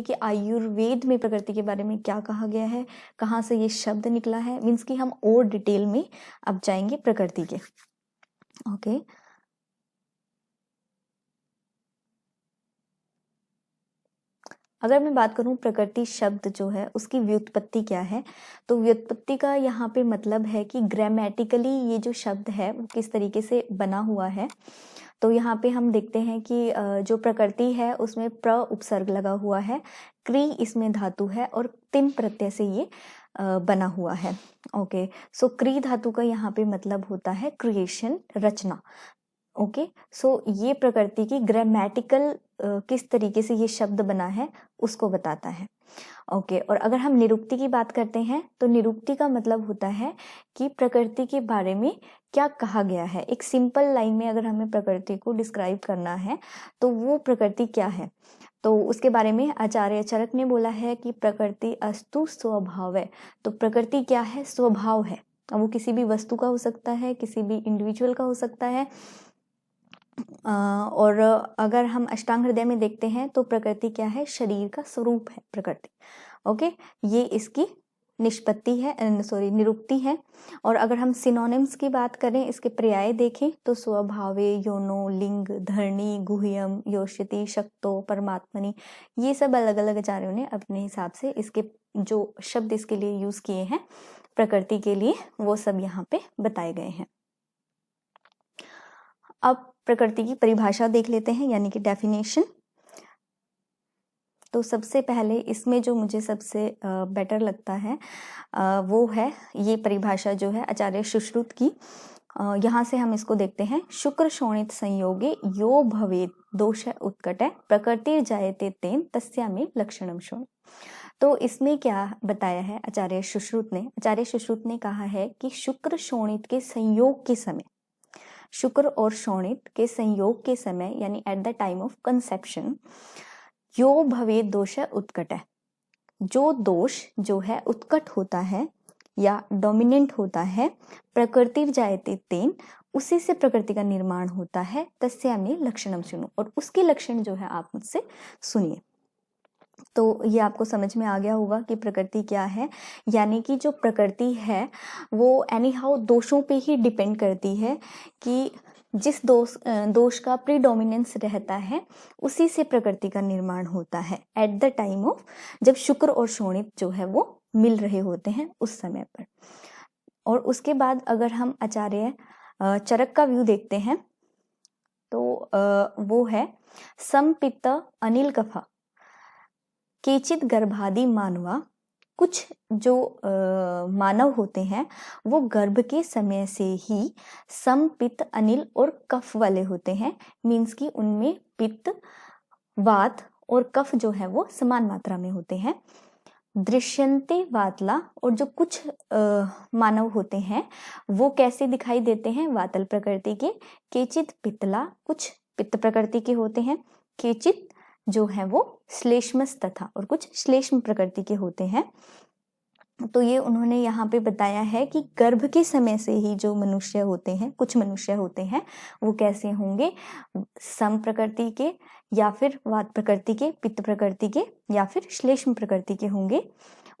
कि आयुर्वेद में प्रकृति के बारे में क्या कहा गया है, कहाँ से ये शब्द निकला है, मीन्स कि हम और डिटेल में अब जाएंगे प्रकृति के। ओके अगर मैं बात करूं प्रकृति शब्द जो है उसकी व्युत्पत्ति क्या है, तो व्युत्पत्ति का यहाँ पे मतलब है कि ग्रामेटिकली ये जो शब्द है वो किस तरीके से बना हुआ है। तो यहाँ पे हम देखते हैं कि जो प्रकृति है उसमें प्र उपसर्ग लगा हुआ है, क्री इसमें धातु है और तिन प्रत्यय से ये बना हुआ है। ओके सो क्री धातु का यहाँ पे मतलब होता है क्रिएशन, रचना। ओके सो ये प्रकृति की ग्रामेटिकल किस तरीके से ये शब्द बना है उसको बताता है। ओके और अगर हम निरुक्ति की बात करते हैं तो निरुक्ति का मतलब होता है कि प्रकृति के बारे में क्या कहा गया है। एक सिंपल लाइन में अगर हमें प्रकृति को डिस्क्राइब करना है तो वो प्रकृति क्या है, तो उसके बारे में आचार्य चरक ने बोला है कि प्रकृति अस्तु स्वभाव है। तो प्रकृति क्या है, स्वभाव है। अब वो किसी भी वस्तु का हो सकता है, किसी भी इंडिविजुअल का हो सकता है। और अगर हम अष्टांग हृदय में देखते हैं तो प्रकृति क्या है, शरीर का स्वरूप है प्रकृति। ओके ये इसकी निष्पत्ति है, निरुक्ति है। और अगर हम सिनोनिम्स की बात करें, इसके पर्याय देखें तो स्वभावे, योनो, लिंग, धरणी, गुह्यम, योषिति, शक्तो, परमात्मनि, ये सब अलग अलग आचार्यों ने अपने हिसाब से इसके जो शब्द इसके लिए यूज किए हैं प्रकृति के लिए वो सब यहाँ पे बताए गए हैं। अब प्रकृति की परिभाषा देख लेते हैं, यानी कि डेफिनेशन। तो सबसे पहले इसमें जो मुझे सबसे बेटर लगता है वो है ये परिभाषा जो है आचार्य सुश्रुत की। यहाँ से हम इसको देखते हैं, शुक्र शोणित संयोगे यो भवेद दोष उत्कट प्रकृति जायते तेन तस्या में लक्षणम शोण। तो इसमें क्या बताया है आचार्य सुश्रुत ने, आचार्य सुश्रुत ने कहा है कि शुक्र शोणित के संयोग के समय, शुक्र और शोणित के संयोग के समय यानी at the time of conception, यो भवे दोष उत्कट है, जो दोष जो है उत्कट होता है या डोमिनेंट होता है, प्रकृति जायते तेन, उसी से प्रकृति का निर्माण होता है, तस्या में लक्षणम सुनो, और उसके लक्षण जो है आप मुझसे सुनिए। तो ये आपको समझ में आ गया होगा कि प्रकृति क्या है, यानी कि जो प्रकृति है वो एनी हाउ दोषों पे ही डिपेंड करती है कि जिस दोष का प्रीडोमिनेंस रहता है उसी से प्रकृति का निर्माण होता है एट द टाइम ऑफ जब शुक्र और शोणित जो है वो मिल रहे होते हैं उस समय पर। और उसके बाद अगर हम आचार्य चरक का व्यू देखते हैं तो वो है समपित्त अनिल कफा केचित गर्भादि मानवा, कुछ जो मानव होते हैं वो गर्भ के समय से ही सम पित्त अनिल और कफ वाले होते हैं, मीन्स कि उनमें पित्त, वात और कफ जो है वो समान मात्रा में होते हैं। दृश्यंते वातला, और जो कुछ मानव होते हैं वो कैसे दिखाई देते हैं, वातल प्रकृति के, केचित पित्तला, कुछ पित्त प्रकृति के होते हैं, केचित जो है वो श्लेष्मस तथा, और कुछ श्लेष्म प्रकृति के होते हैं। तो ये उन्होंने यहाँ पे बताया है कि गर्भ के समय से ही जो मनुष्य होते हैं, कुछ मनुष्य होते हैं वो कैसे होंगे, सम प्रकृति के या फिर वात प्रकृति के, पित्त प्रकृति के या फिर श्लेष्म प्रकृति के होंगे।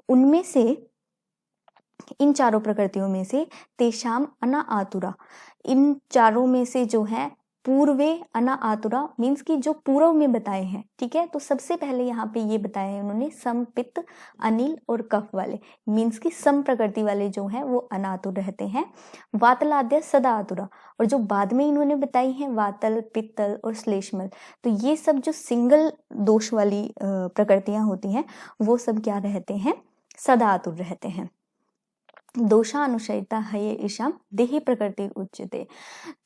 उनमें से इन चारों प्रकृतियों में से तेषाम अना आतुरा, इन चारों में से जो है पूर्वे अना आतुरा, मीन्स कि जो पूर्व में बताए हैं, ठीक है। तो सबसे पहले यहाँ पे ये बताया है उन्होंने सम पित्त अनिल और कफ वाले, मीन्स कि सम प्रकृति वाले जो हैं वो अनातुर रहते हैं। वातलाद्य सदा आतुरा, और जो बाद में इन्होंने बताई हैं वातल, पित्तल और श्लेष्मल, तो ये सब जो सिंगल दोष वाली प्रकृतियां होती हैं वो सब क्या रहते हैं, सदा आतुर रहते हैं। दोषानुशयिता है ईशाम देही प्रकृति उच्यते।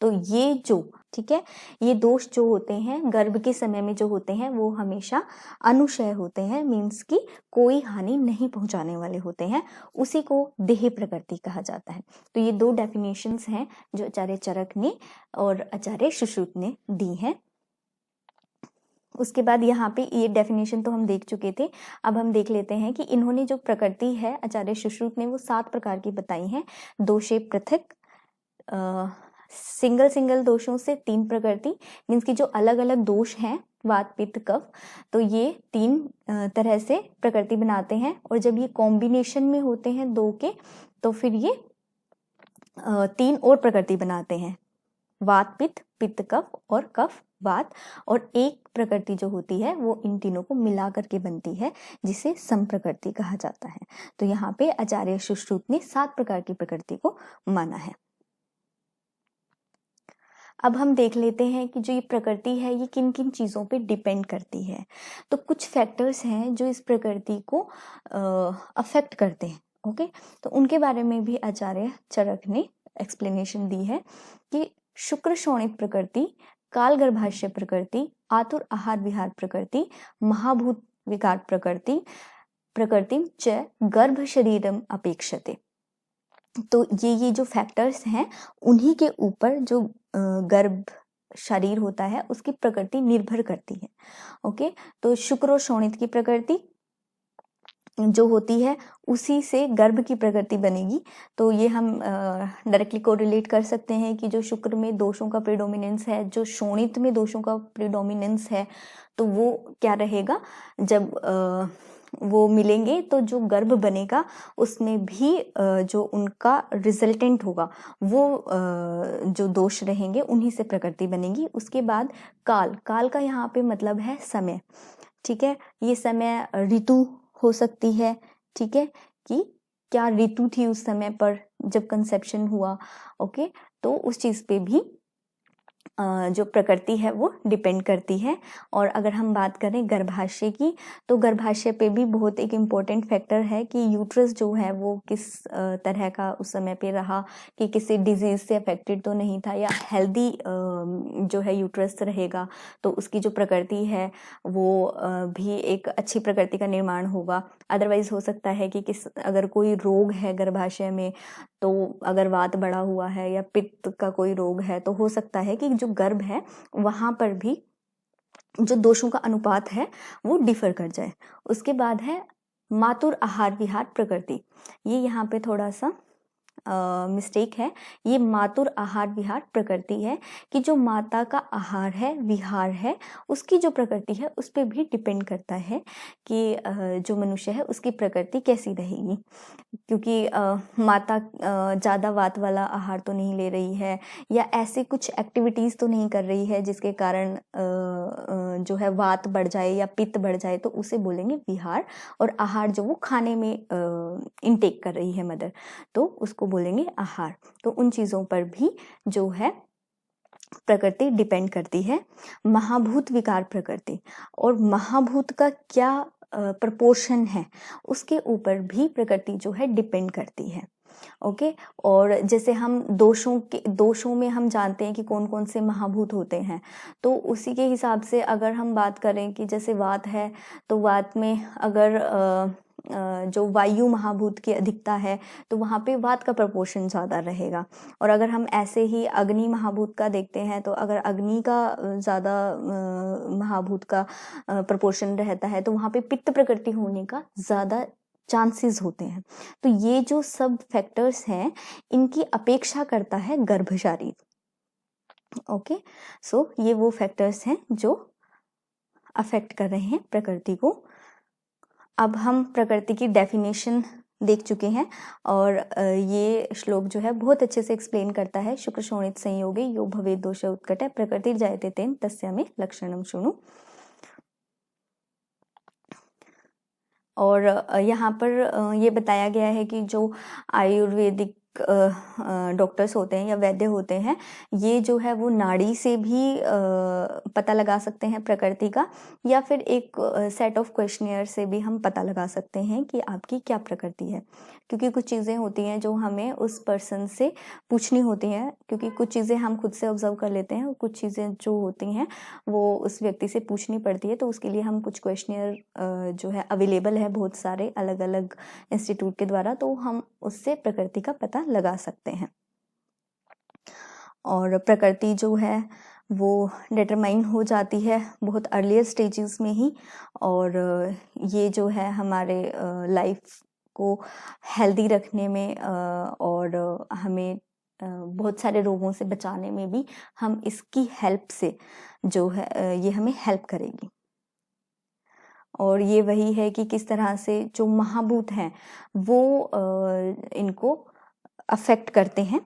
तो ये जो, ठीक है, ये दोष जो होते हैं गर्भ के समय में जो होते हैं वो हमेशा अनुशय होते हैं, मीन्स कि कोई हानि नहीं पहुंचाने वाले होते हैं, उसी को देह प्रकृति कहा जाता है। तो ये दो डेफिनेशंस हैं जो आचार्य चरक ने और आचार्य सुश्रुत ने दी हैं। उसके बाद यहाँ पे ये डेफिनेशन तो हम देख चुके थे, अब हम देख लेते हैं कि इन्होंने जो प्रकृति है आचार्य सुश्रुत ने वो 7 प्रकार की बताई हैं। दोषे पृथक, सिंगल दोषों से 3 प्रकृति, मीन्स कि जो अलग अलग दोष हैं वात पित्त कफ, तो ये 3 तरह से प्रकृति बनाते हैं। और जब ये कॉम्बिनेशन में होते हैं 2 के, तो फिर ये 3 और प्रकृति बनाते हैं, वात पित्त, पित्त कफ और कफ वात। और एक प्रकृति जो होती है वो इन तीनों को मिला करके बनती है, जिसे समप्रकृति कहा जाता है। तो यहाँ पे आचार्य सुश्रुत ने 7 प्रकार की प्रकृति को माना है। अब हम देख लेते हैं कि जो ये प्रकृति है ये किन किन चीज़ों पे डिपेंड करती है। तो कुछ फैक्टर्स हैं जो इस प्रकृति को अफेक्ट करते हैं। ओके, तो उनके बारे में भी आचार्य चरक ने एक्सप्लेनेशन दी है कि शुक्र शोणित प्रकृति, काल गर्भाशय प्रकृति, आतुर आहार विहार प्रकृति, महाभूत विकार प्रकृति, प्रकृति च गर्भ शरीरम अपेक्षते। तो ये जो फैक्टर्स हैं उन्हीं के ऊपर जो गर्भ शरीर होता है उसकी प्रकृति निर्भर करती है। ओके, तो शुक्र और शोणित की प्रकृति जो होती है उसी से गर्भ की प्रकृति बनेगी। तो ये हम डायरेक्टली कोरिलेट कर सकते हैं कि जो शुक्र में दोषों का प्रीडोमिनेंस है, जो शोणित में दोषों का प्रीडोमिनेंस है, तो वो क्या रहेगा, जब वो मिलेंगे तो जो गर्भ बनेगा उसमें भी जो उनका रिजल्टेंट होगा वो जो दोष रहेंगे उन्हीं से प्रकृति बनेगी। उसके बाद काल, काल का यहाँ पे मतलब है समय। ठीक है, ये समय ऋतु हो सकती है। ठीक है, कि क्या ऋतु थी उस समय पर जब कंसेप्शन हुआ। ओके, तो उस चीज पे भी जो प्रकृति है वो डिपेंड करती है। और अगर हम बात करें गर्भाशय की, तो गर्भाशय पे भी बहुत एक इम्पोर्टेंट फैक्टर है कि यूट्रस जो है वो किस तरह का उस समय पे रहा, कि किसी डिजीज से अफेक्टेड तो नहीं था, या हेल्दी जो है यूट्रस रहेगा तो उसकी जो प्रकृति है वो भी एक अच्छी प्रकृति का निर्माण होगा। अदरवाइज हो सकता है कि अगर कोई रोग है गर्भाशय में, तो अगर वात बढ़ा हुआ है या पित्त का कोई रोग है, तो हो सकता है कि जो गर्भ है वहां पर भी जो दोषों का अनुपात है वो डिफर कर जाए। उसके बाद है मातुर आहार विहार प्रकृति। ये यहाँ पे थोड़ा सा मिस्टेक है। ये मातुर आहार विहार प्रकृति है कि जो माता का आहार है, विहार है, उसकी जो प्रकृति है उस पर भी डिपेंड करता है कि जो मनुष्य है उसकी प्रकृति कैसी रहेगी। क्योंकि माता ज़्यादा वात वाला आहार तो नहीं ले रही है, या ऐसे कुछ एक्टिविटीज़ तो नहीं कर रही है जिसके कारण जो है वात बढ़ जाए या पित्त बढ़ जाए, तो उसे बोलेंगे विहार। और आहार जो वो खाने में इनटेक कर रही है मदर, तो उसको बोलेंगे आहार। तो उन चीज़ों पर भी जो है प्रकृति डिपेंड करती है। महाभूत विकार प्रकृति, और महाभूत का क्या प्रपोर्शन है उसके ऊपर भी प्रकृति जो है डिपेंड करती है। ओके, और जैसे हम दोषों में हम जानते हैं कि कौन कौन से महाभूत होते हैं, तो उसी के हिसाब से अगर हम बात करें कि जैसे वात है, तो वात में अगर जो वायु महाभूत की अधिकता है तो वहाँ पे वात का प्रपोर्शन ज़्यादा रहेगा। और अगर हम ऐसे ही अग्नि महाभूत का देखते हैं, तो अगर अग्नि का ज़्यादा महाभूत का प्रपोर्शन रहता है, तो वहाँ पे पित्त प्रकृति होने का ज़्यादा चांसेस होते हैं। तो ये जो सब फैक्टर्स हैं इनकी अपेक्षा करता है गर्भ शरीर। ओके, सो ये वो फैक्टर्स हैं जो अफेक्ट कर रहे हैं प्रकृति को। अब हम प्रकृति की डेफिनेशन देख चुके हैं, और ये श्लोक जो है बहुत अच्छे से एक्सप्लेन करता है। शुक्र शोणित संयोगे यो भवेत् दोष उत्कट प्रकृति जायते तेन तस्यामे लक्षणम शृणु। और यहाँ पर ये बताया गया है कि जो आयुर्वेदिक डॉक्टर्स होते हैं या वैद्य होते हैं, ये जो है वो नाड़ी से भी पता लगा सकते हैं प्रकृति का, या फिर एक सेट ऑफ क्वेश्चनियर से भी हम पता लगा सकते हैं कि आपकी क्या प्रकृति है। क्योंकि कुछ चीज़ें होती हैं जो हमें उस पर्सन से पूछनी होती हैं, क्योंकि कुछ चीज़ें हम खुद से ऑब्जर्व कर लेते हैं और कुछ चीज़ें जो होती हैं वो उस व्यक्ति से पूछनी पड़ती है। तो उसके लिए हम कुछ क्वेश्चनियर जो है अवेलेबल है बहुत सारे अलग अलग इंस्टीट्यूट के द्वारा, तो हम उससे प्रकृति का पता लगा सकते हैं। और प्रकृति जो है वो डिटरमाइन हो जाती है बहुत अर्लियर स्टेजेस में ही, और ये जो है हमारे लाइफ को हेल्दी रखने में और हमें बहुत सारे रोगों से बचाने में भी हम इसकी हेल्प से जो है ये हमें हेल्प करेगी। और ये वही है कि किस तरह से जो महाभूत हैं वो इनको अफेक्ट करते हैं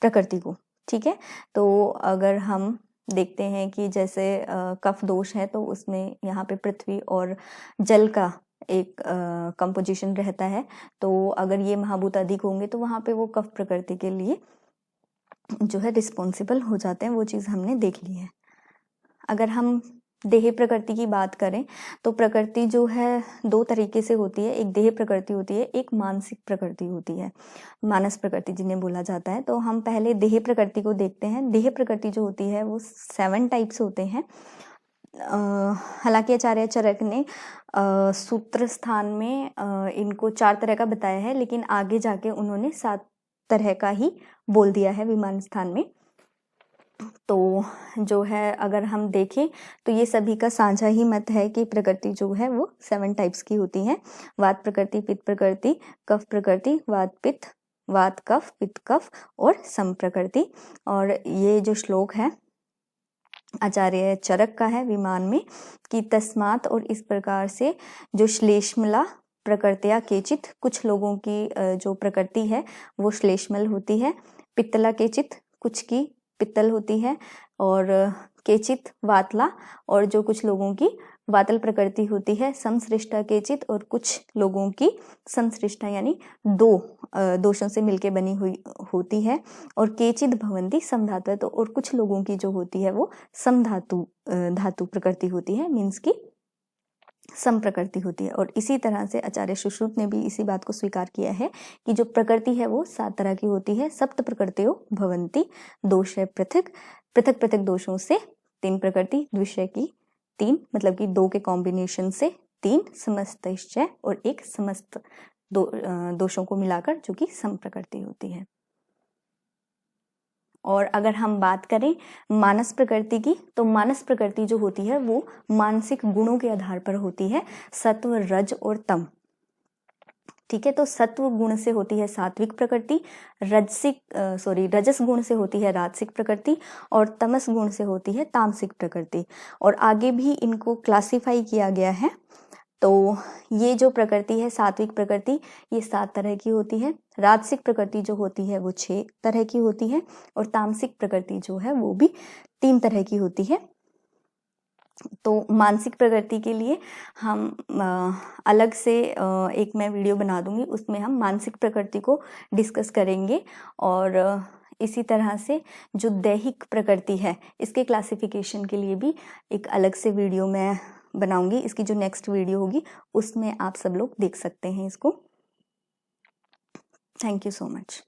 प्रकृति को। ठीक है, तो अगर हम देखते हैं कि जैसे कफ दोष है तो उसमें यहाँ पे पृथ्वी और जल का एक कंपोजिशन रहता है, तो अगर ये महाभूत अधिक होंगे तो वहाँ पे वो कफ प्रकृति के लिए जो है रिस्पॉन्सिबल हो जाते हैं। वो चीज़ हमने देख ली है। अगर हम देह प्रकृति की बात करें तो प्रकृति जो है दो तरीके से होती है, एक देह प्रकृति होती है, एक मानसिक प्रकृति होती है, मानस प्रकृति जिन्हें बोला जाता है। तो हम पहले देह प्रकृति को देखते हैं। देह प्रकृति जो होती है वो 7 टाइप्स होते हैं। हालांकि आचार्य चरक ने सूत्र स्थान में इनको 4 तरह का बताया है, लेकिन आगे जाके उन्होंने 7 तरह का ही बोल दिया है विमान स्थान में। तो जो है अगर हम देखें तो ये सभी का साझा ही मत है कि प्रकृति जो है वो 7 टाइप्स की होती है। वात प्रकृति, पित्त प्रकृति, कफ प्रकृति, वात पित्त, वात कफ, पित्त कफ और सम प्रकृति। और ये जो श्लोक है आचार्य चरक का है विमान में कि तस्मात्, और इस प्रकार से जो श्लेष्मला प्रकृतिया केचित, कुछ लोगों की जो प्रकृति है वो श्लेष्मल होती है। पित्तला केचित, कुछ की पित्तल होती है। और केचित वातला, और जो कुछ लोगों की वातल प्रकृति होती है। समसृष्टा केचित, और कुछ लोगों की समसृष्टा यानी 2 दोषों से मिलके बनी हुई होती है। और केचित भवंती समधातु, तो और कुछ लोगों की जो होती है वो समधातु धातु प्रकृति होती है, मीन्स की सम प्रकृति होती है। और इसी तरह से आचार्य सुश्रुत ने भी इसी बात को स्वीकार किया है कि जो प्रकृति है वो 7 तरह की होती है। सप्त प्रकृतियों भवंती, दोष है पृथक, पृथक पृथक दोषों से 3 प्रकृति, द्विषय की 3, मतलब कि 2 के कॉम्बिनेशन से 3, समस्तश्चय और एक समस्त दोषों को मिलाकर जो कि सम प्रकृति होती है। और अगर हम बात करें मानस प्रकृति की, तो मानस प्रकृति जो होती है वो मानसिक गुणों के आधार पर होती है, सत्व, रज और तम। ठीक है, तो सत्व गुण से होती है सात्विक प्रकृति, रजस गुण से होती है राजसिक प्रकृति, और तमस गुण से होती है तामसिक प्रकृति। और आगे भी इनको क्लासिफाई किया गया है। तो ये जो प्रकृति है सात्विक प्रकृति, ये 7 तरह की होती है। राजसिक प्रकृति जो होती है वो 6 तरह की होती है। और तामसिक प्रकृति जो है वो भी 3 तरह की होती है। तो मानसिक प्रकृति के लिए हम अलग से एक मैं वीडियो बना दूंगी, उसमें हम मानसिक प्रकृति को डिस्कस करेंगे। और इसी तरह से जो दैहिक प्रकृति है इसके क्लासिफिकेशन के लिए भी एक अलग से वीडियो मैं बनाऊंगी। इसकी जो नेक्स्ट वीडियो होगी उसमें आप सब लोग देख सकते हैं इसको। Thank you so much.